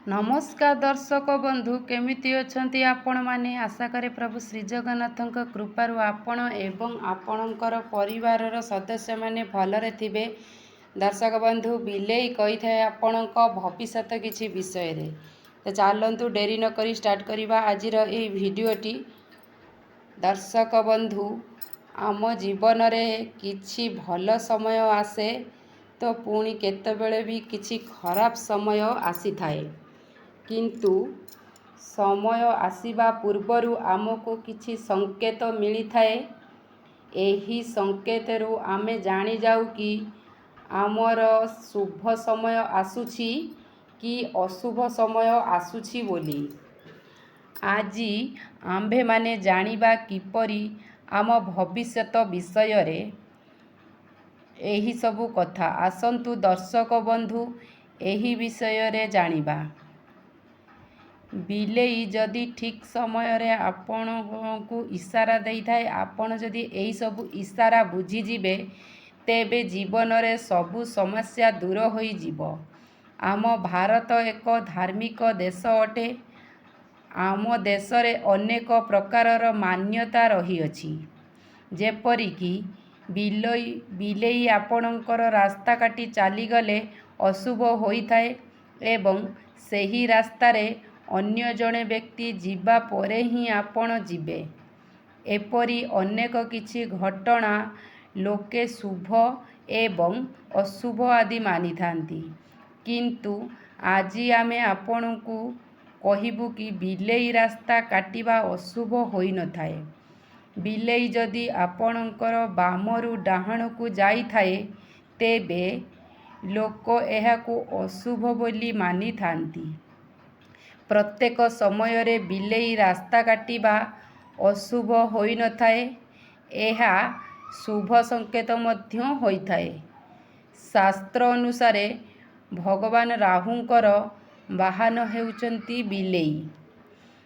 नमस्कार दर्शक बंधु केमिति अछंती आपण माने आशा करे प्रभु श्री जगन्नाथक कृपारु आपण एवं आपणकर परिवारर सदस्य माने भलरे थिबे। दर्शक बंधु बिलेई कही थाए आपणक भविष्यत किछि विषय रे। तो चलतु डेरी न करी स्टार्ट करिबा आजिर ए भिडियोटी। दर्शक बंधु आम जीवन रे किछि भल समय आसे तो पुणी केतेबेले भी किछि खराब समय आसी थाए, किंतु समय आसीबा पूर्वरु आमको किछि संकेत मिली थाए। एही संकेतरु आमे जानी जाऊ कि आमर शुभ समय आसुछि कि अशुभ समय आसुछि बोली। आजी आम्भे माने जानिबा किपरि आम भविष्यत विषय रे एही सबु कथा। आसंतु दर्शक बंधु एही विषय रे जानिबा। बिलेई जदि ठीक समय रे आपण को इशारा देई थाए, आपण जदि एही सबु इशारा बुझी जिबे तेबे जीवन रे सबु समस्या दूर होई जिवो। आम भारत एक धार्मिक देश अटे। आम देश रे अनेक प्रकारर मान्यता रही अछि। जेपरि कि बिलेई आपणकर रास्ता काटी चली गले अशुभ होई थाए एवं सेही रास्ता रे अन्य जणे व्यक्ति जीवा परे ही आपण जीवे। एपरि अनेक किछि घटना लोके शुभ एवं अशुभ आदि मानि थांती, किंतु आजी आमे आपणकु कहिबु कि बिलेई रास्ता काटिबा अशुभ होई न थाए। बिलेई जदि आपणकर बामरु डाहाणकु जाई थाए तेबे लोक एहाकु अशुभ बोली मानि थांती। प्रत्येक समय रे बिलेई रास्ता काटिबा अशुभ होई न थाए, एहा शुभ संकेत मध्य होई थाए। शास्त्र अनुसार भगवान राहुंकर वाहन हेउचंती बिलेई।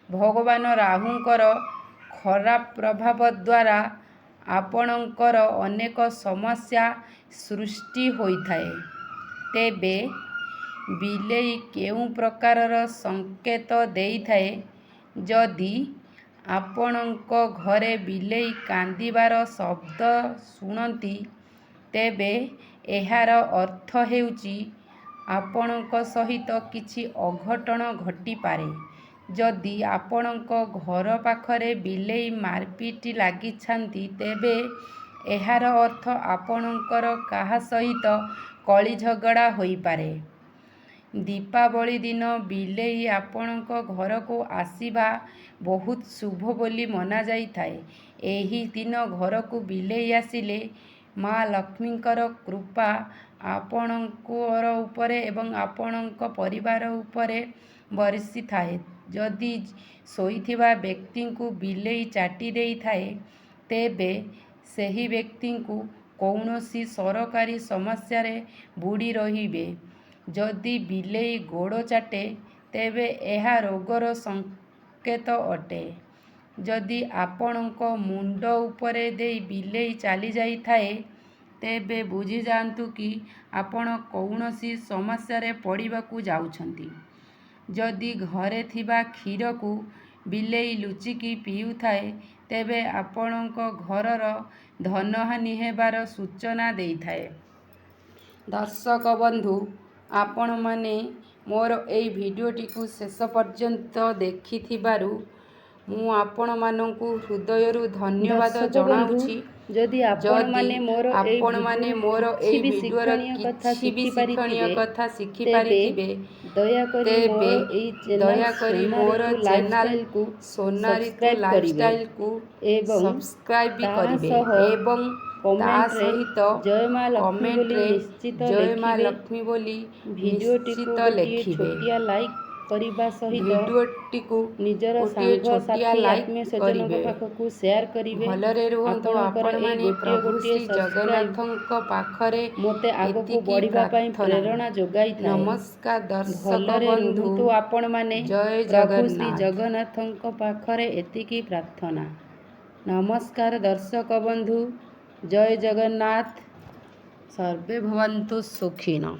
भगवान राहुंकर खराब प्रभाव द्वारा आपणकर अनेक समस्या सृष्टि होई थाए। तेबे बिलेई केउ प्रकारर संकेत देई थाए। जदि आपणक घरे बिलेई कांदिबार शब्द शुणती तेबे एहार अर्थ हेउची आपणक सहित किछि अघटन घटी पारे। जदि आपणक घर पाखरे बिलेई मारपिट लागिछांती तेबे एहार अर्थ आपणकर काहा सहित कली झगड़ा होई पारे। दीपावली दिन बिलेई आपणक घर को आसीबा बहुत शुभ बोली मना जाई थाए। एही दिन घर को बिलेई आसिले माँ लक्ष्मीकर कृपा आपणकर उपरे एवं आपणक परिवार उपरे बरसी थाए। जदि सोईथिबा व्यक्ति को बिलेई चाटी देई थाए तेबे सेही व्यक्ति को कौनसी सरकारी समस्या रे बुड़ी रहिबे। जदि बिलेई गोड़ चाटे तेबे एहा रोगर संकेत अटे। जदि आपणक मुंड उपरे देई बिलेई चली जाई थाए तेबे बुझी जांतु कि आपण कौनसी समस्या रे पड़िबाकु जाउछंती। जदि घरे थिबा क्षीर को बिलेई लुचिकी पीउ थाए तेबे आपणक घरर धनहानि हेबार सूचना देई थाए। दर्शक बंधु आपण माने मोर एई भिडियोटी को शेष पर्यंत देखिथिबारु मु आपण मानंकु हृदयरु धन्यवाद जणाउछि। जदि आपण माने मोर एई भिडियोर किछि भी शिक्षणीय कथा शिखि पारिथिबे तेबे दया करी मोर चैनल को सोनारी लाइफस्टाइल को सब्सक्राइब भी करिवे एवं ता सहित कमेंट रे जय माँ लक्ष्मी बोली निश्चित लिखिबे। लाइक करिबा सहित भिडियोटी को निजर सांग साथी आत्मीय सज्जनक पाखकु शेयर करिवे। भलरे रुहंतु आपण माने प्रभु श्री जगन्नाथक पाखरे मोते आगकु बढ़िबा पई प्रेरणा जोगाई थाए। नमस्कार दर्शक बंधु आपण माने जय प्रभु श्री जगन्नाथक पाखरे एतिकी प्रार्थना। नमस्कार दर्शक बंधु, जय जगन्नाथ। सर्वे भवन्तु सुखिनः।